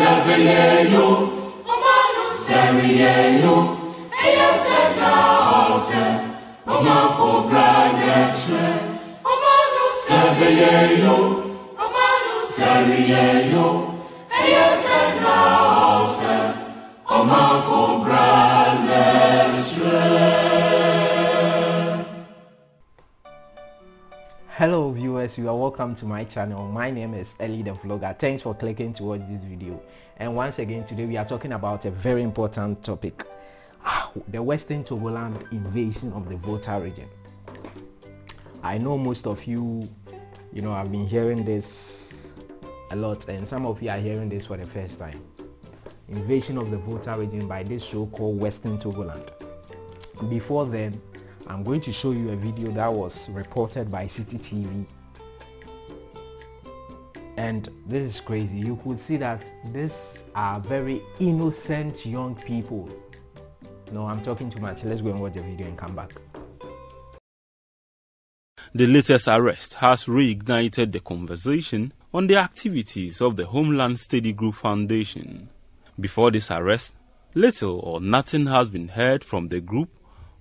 Sebeyeyo, Omanu Seriyeyo, Eyaseta Ose, Omafo Branetre, Omanu Sebeyeyo, Omanu Seriyeyo, Eyaseta Ose, Omafo Branetre. Hello viewers, you are welcome to my channel. My name is Ellie the Vlogger. Thanks for clicking to watch this video. And once again, today we are talking about a very important topic, the Western Togoland invasion of the Volta region. I know most of you, I've been hearing this a lot, and some of you are hearing this for the first time. Invasion of the Volta region by this show called Western Togoland. Before then, I'm going to show you a video that was reported by City TV, and this is crazy. You could see that these are very innocent young people. No, I'm talking too much. Let's go and watch the video and come back. The latest arrest has reignited the conversation on the activities of the Homeland Study Group Foundation. Before this arrest, little or nothing has been heard from the group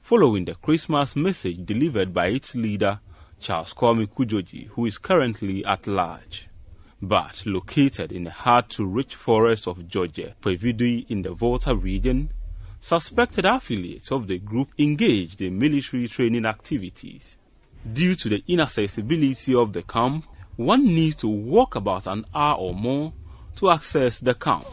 following the Christmas message delivered by its leader, Charles Kwame Kujoji, who is currently at large. But located in the hard-to-reach forest of Georgia, Pevidui in the Volta region, suspected affiliates of the group engaged in military training activities. Due to the inaccessibility of the camp, one needs to walk about an hour or more to access the camp.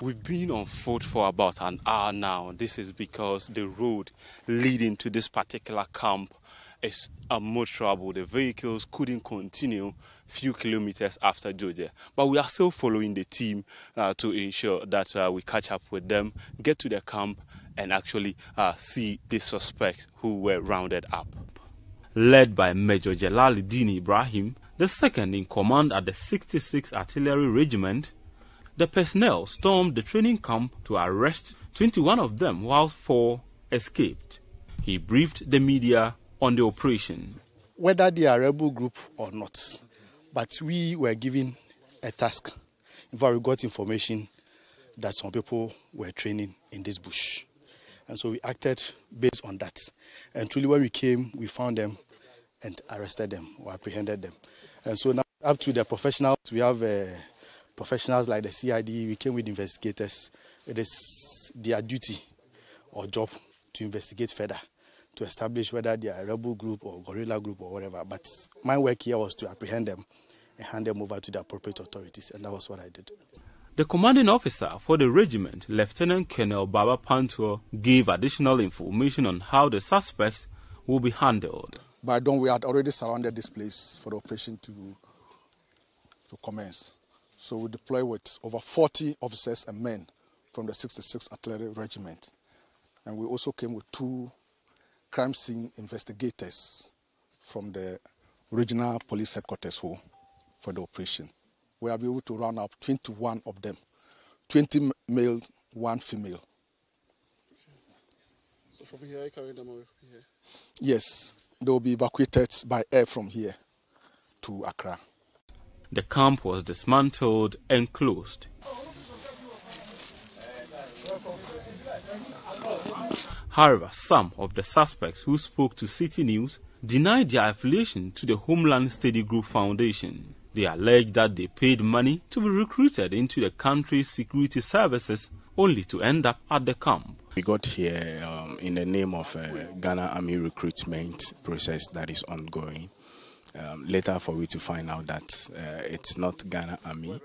We've been on foot for about an hour now. This is because the road leading to this particular camp is unmotorable. The vehicles couldn't continue few kilometers after Georgia. But we are still following the team to ensure that we catch up with them, get to the camp, and actually see the suspects who were rounded up. Led by Major Jalaluddin Ibrahim, the second in command at the 66th Artillery Regiment, the personnel stormed the training camp to arrest 21 of them, while 4 escaped. He briefed the media on the operation. Whether they are a rebel group or not, but we were given a task. In fact, we got information that some people were training in this bush. And so we acted based on that. And truly when we came, we found them and arrested them or apprehended them. And so now up to the professionals, we have professionals like the CID, we came with investigators. It is their duty or job to investigate further, to establish whether they are a rebel group or guerrilla group or whatever. But my work here was to apprehend them and hand them over to the appropriate authorities, and that was what I did. The commanding officer for the regiment, Lieutenant Colonel Baba Pantua, gave additional information on how the suspects will be handled. By dawn, we had already surrounded this place for the operation to commence. So we deployed with over 40 officers and men from the 66th Artillery Regiment. And we also came with 2 crime scene investigators from the regional police headquarters for the operation. We have been able to round up 21 of them, 20 male, 1 female. So from here, you carry them away from here? Yes, they will be evacuated by air from here to Accra. The camp was dismantled and closed. However, some of the suspects who spoke to City News denied their affiliation to the Homeland Study Group Foundation. They alleged that they paid money to be recruited into the country's security services only to end up at the camp. We got here in the name of Ghana Army recruitment process that is ongoing. Later for we to find out that it's not Ghana Army,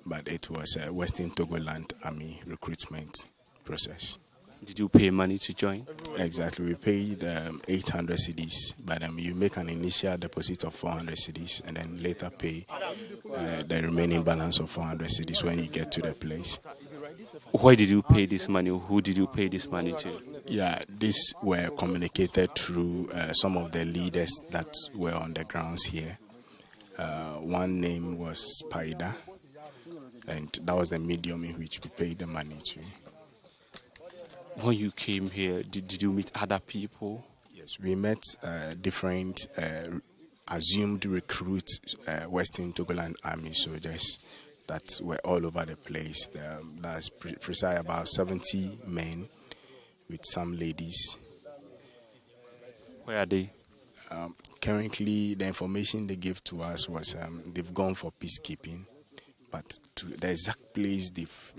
but it was a Western Togoland Army recruitment process. Did you pay money to join? Exactly, we paid 800 cedis, but you make an initial deposit of 400 cedis and then later pay the remaining balance of 400 cedis when you get to the place. Why did you pay this money? Who did you pay this money to? Yeah, these were communicated through some of the leaders that were on the grounds here. One name was Paida, and that was the medium in which we paid the money to. When you came here, did you meet other people? Yes, we met different assumed recruit Western Togoland Army soldiers that were all over the place. That's precise about 70 men with some ladies. Where are they? Currently, the information they gave to us was they've gone for peacekeeping, but to the exact place they've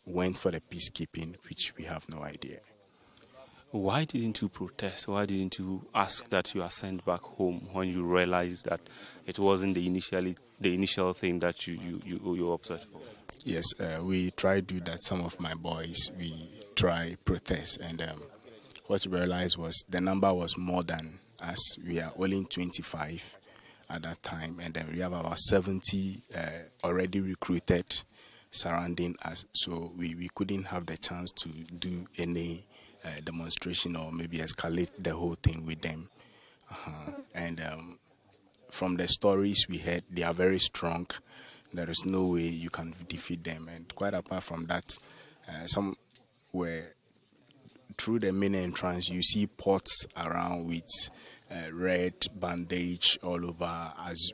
went for the peacekeeping, which we have no idea. Why didn't you protest? Why didn't you ask that you are sent back home when you realized that it wasn't the initial thing that you were upset for? Yes, we tried to do that. Some of my boys, we try protest, and what we realized was the number was more than us. We are only 25 at that time, and then we have about 70 already recruited surrounding us. So we couldn't have the chance to do any demonstration or maybe escalate the whole thing with them. And from the stories we heard, they are very strong. There is no way you can defeat them. And quite apart from that, some were through the main entrance. You see pots around with red bandage all over, as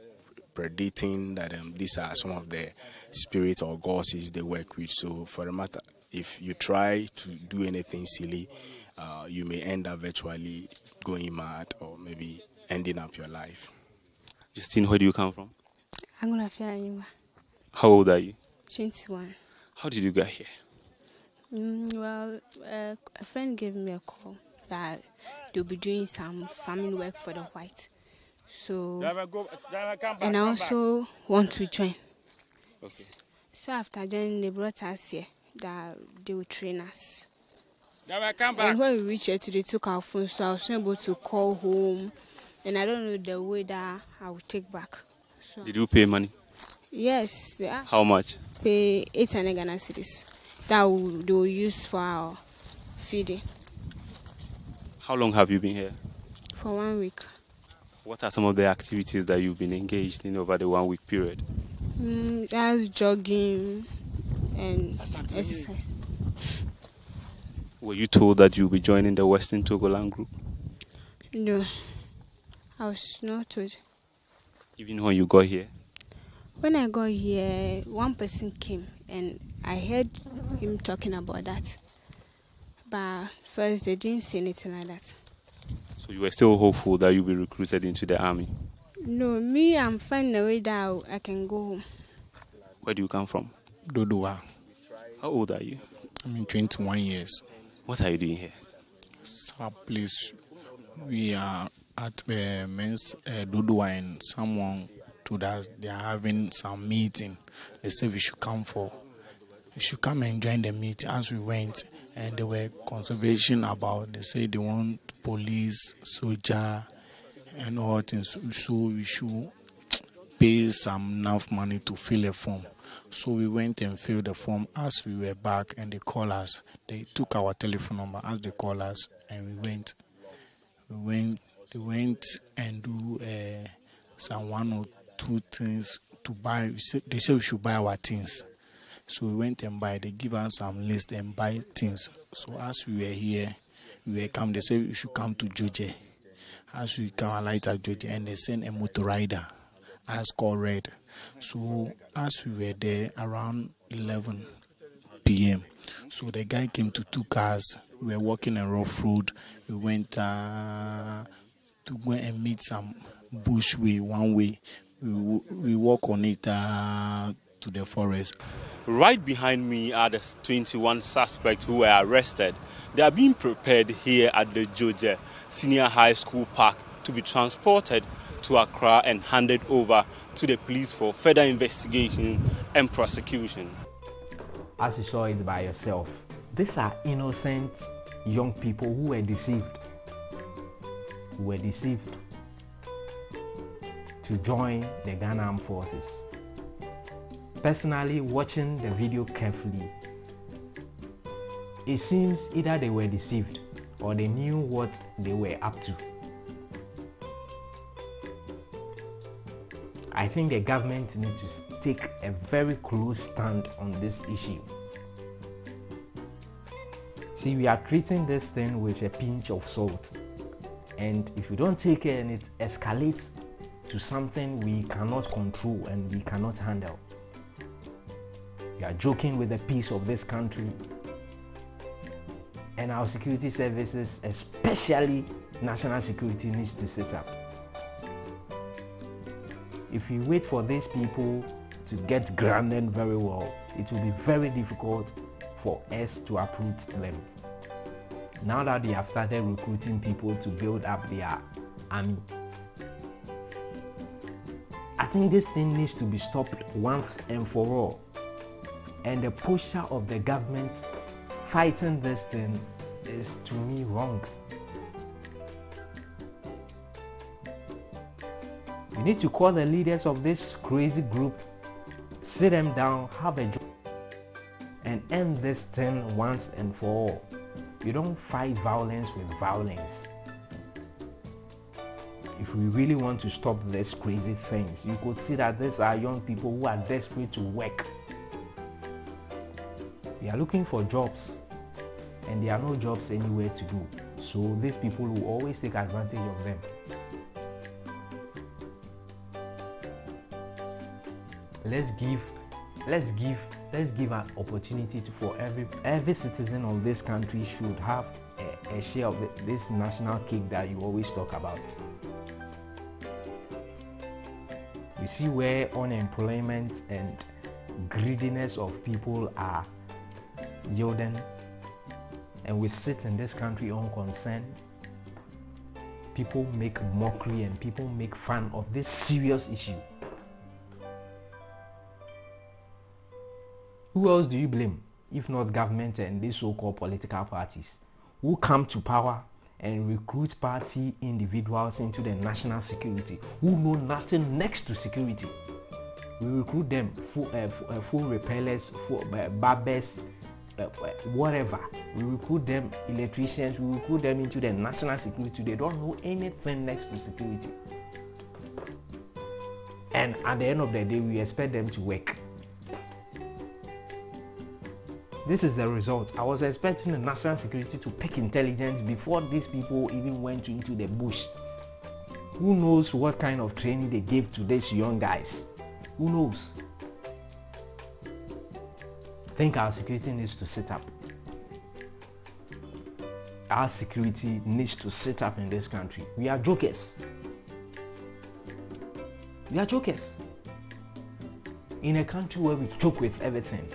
predicting that these are some of the spirit or gods they work with. So for the matter, if you try to do anything silly, you may end up virtually going mad or maybe ending up your life. Justine, where do you come from? I'm going to How old are you? 21. How did you get here? Well, a friend gave me a call that they'll be doing some farming work for the white. So, and I also want to join. Okay. So after joining, they brought us here that they will train us. And when we reached here today, they took our phone, so I was not able to call home. And I don't know the way that I will take back. So, did you pay money? Yes. Yeah. How much? Pay 800 Ghana cedis. That they will use for our feeding. How long have you been here? For 1 week. What are some of the activities that you've been engaged in over the 1 week period? That's jogging and exercise. Were you told that you'll be joining the Western Togoland group? No, I was not told. Even when you got here? When I got here, one person came and I heard him talking about that. But first, they didn't say anything like that. So you were still hopeful that you'll be recruited into the army? No, me, I'm finding a way that I can go home. Where do you come from? Dodua. How old are you? I'm 21 years. What are you doing here? So please, we are at the men's Dodua, and someone told us they are having some meeting. They said we should come and join the meeting. As we went, and there were conservation about. They say they want police, soldier, and all things. So we should pay some enough money to fill a form. So we went and filled the form. As we were back, and they called us. They took our telephone number as they called us, and we went. They went and do some 1 or 2 things to buy. They said we should buy our things. So we went and buy. They give us some list and buy things. So as we were here, we were come. They said we should come to Georgia. As we come, I light at Georgia, and they sent a motor rider, as called Red. So as we were there around 11 p.m., so the guy came to 2 cars. We were walking a rough road. We went to go and meet some bush way, one way. We walk on it to the forest. Right behind me are the 21 suspects who were arrested. They are being prepared here at the Georgia Senior High School Park to be transported to Accra and handed over to the police for further investigation and prosecution. As you saw it by yourself, these are innocent young people who were deceived. To join the Ghana Armed Forces. Personally, watching the video carefully, it seems either they were deceived or they knew what they were up to. I think the government needs to take a very close stand on this issue. See, we are treating this thing with a pinch of salt, and if you don't take care and it escalates to something we cannot control and we cannot handle. We are joking with the peace of this country, and our security services, especially national security, needs to sit up. If we wait for these people to get grounded very well, it will be very difficult for us to uproot them. Now that they have started recruiting people to build up their army, I think this thing needs to be stopped once and for all. And the posture of the government fighting this thing is, to me, wrong. You need to call the leaders of this crazy group, sit them down, have a job, and end this thing once and for all. You don't fight violence with violence. If we really want to stop these crazy things, you could see that these are young people who are desperate to work. They are looking for jobs, and there are no jobs anywhere to do. So these people will always take advantage of them. Let's give an opportunity for every citizen of this country should have a share of this national cake that you always talk about. We see where unemployment and greediness of people are yielding, and we sit in this country unconcerned. People make mockery and people make fun of this serious issue. Who else do you blame if not government and these so-called political parties who come to power and recruit party individuals into the national security who know nothing next to security? We recruit them full repellers, full barbers, whatever. We recruit them electricians, we recruit them into the national security. They don't know anything next to security. And at the end of the day, we expect them to work. This is the result. I was expecting the national security to pick intelligence before these people even went into the bush. Who knows what kind of training they gave to these young guys? Who knows? I think our security needs to sit up. Our security needs to sit up in this country. We are jokers. We are jokers. In a country where we joke with everything.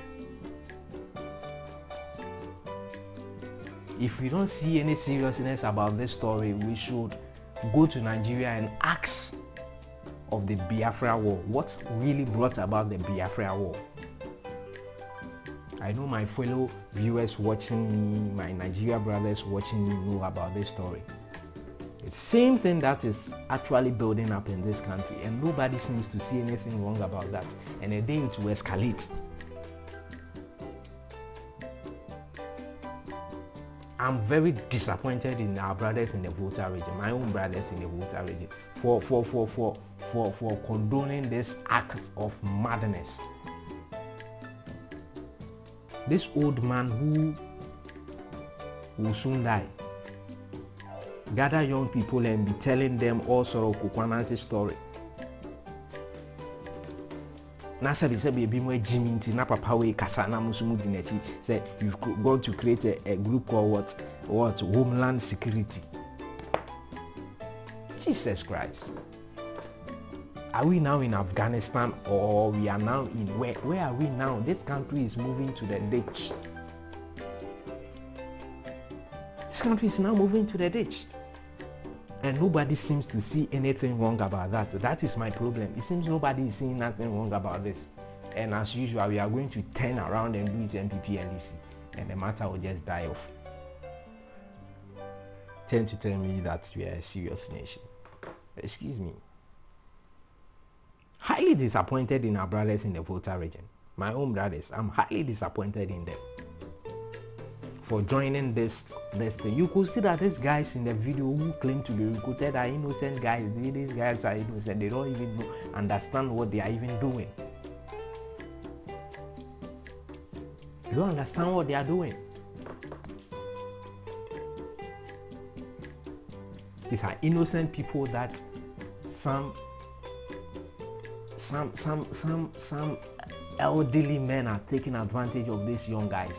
If we don't see any seriousness about this story, we should go to Nigeria and ask of the Biafra War. What really brought about the Biafra War? I know my fellow viewers watching me, my Nigeria brothers watching me know about this story. It's the same thing that is actually building up in this country, and nobody seems to see anything wrong about that. And a day it will escalate. I'm very disappointed in our brothers in the Volta region, my own brothers in the Volta region, for condoning this act of madness. This old man who will soon die, gather young people and be telling them all sort of Kukwanansi story. Nasa be said be more Jimmy na papa we kasana musumu dinechi say you've gone to create a group called what Homeland Security. Jesus Christ. Are we now in Afghanistan, or we are now in where are we now? This country is moving to the ditch. This country is now moving to the ditch. And nobody seems to see anything wrong about that. That is my problem. It seems nobody is seeing nothing wrong about this. And as usual, we are going to turn around and do it MPP and DC. And the matter will just die off. Tend to tell me that we are a serious nation. Excuse me. Highly disappointed in our brothers in the Volta region. My own brothers, I'm highly disappointed in them for joining this thing. You could see that these guys in the video who claim to be recruited are innocent guys. These guys are innocent. They don't even understand what they are even doing. You don't understand what they are doing. These are innocent people that some some elderly men are taking advantage of these young guys.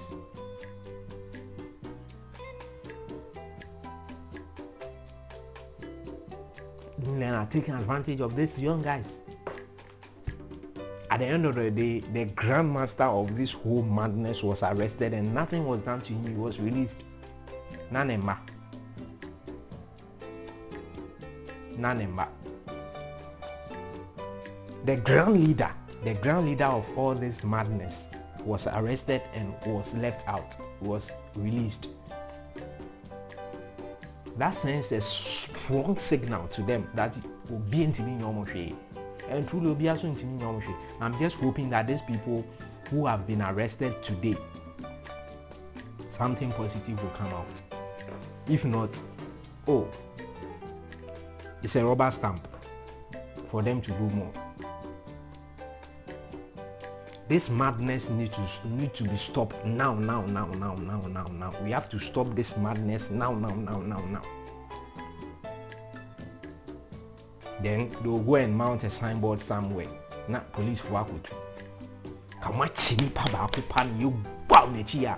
Men are taking advantage of these young guys. At the end of the day, the grandmaster of this whole madness was arrested and nothing was done to him. He was released. Nanema. The ground leader of all this madness was arrested and was left out, was released. That sends a strong signal to them that it will be in Timi. And truly will be also in Timi. I'm just hoping that these people who have been arrested today, something positive will come out. If not, it's a rubber stamp for them to do more. This madness need to be stopped now. We have to stop this madness now. Then they'll go and mount a signboard somewhere. Na police for akutu. Kama chini pa ba akupan you bow metia.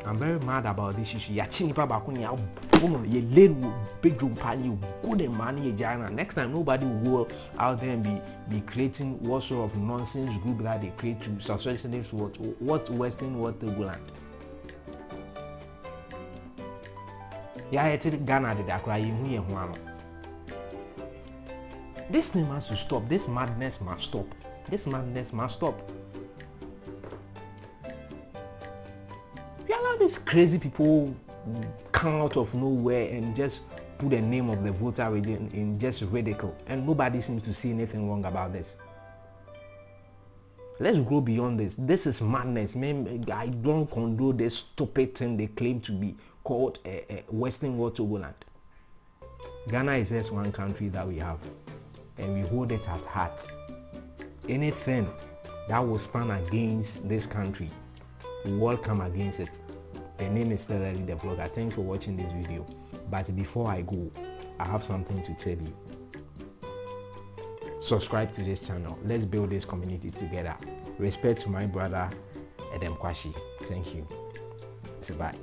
I'm very mad about this issue. Ya chini pa ba akunya bono ye lane bedroom pan you good and money jana. Next time nobody will go out there and be creating what sort of nonsense group that they create to associate what Western what Togoland. Yeah, it's Ghana did that cry in here. This thing has to stop. This madness must stop. You allow these crazy people come out of nowhere and just put the name of the Volta Region in just ridicule, and nobody seems to see anything wrong about this. Let's go beyond this. This is madness. Man, I don't condone this stupid thing they claim to be called Western World Togoland. Ghana is just one country that we have, and we hold it at heart. Anything that will stand against this country, we will come against it. The name is still Ellie the Vlogger. Thanks for watching this video. But before I go, I have something to tell you. Subscribe to this channel. Let's build this community together. Respect to my brother Edem Kwashi. Thank you. Bye.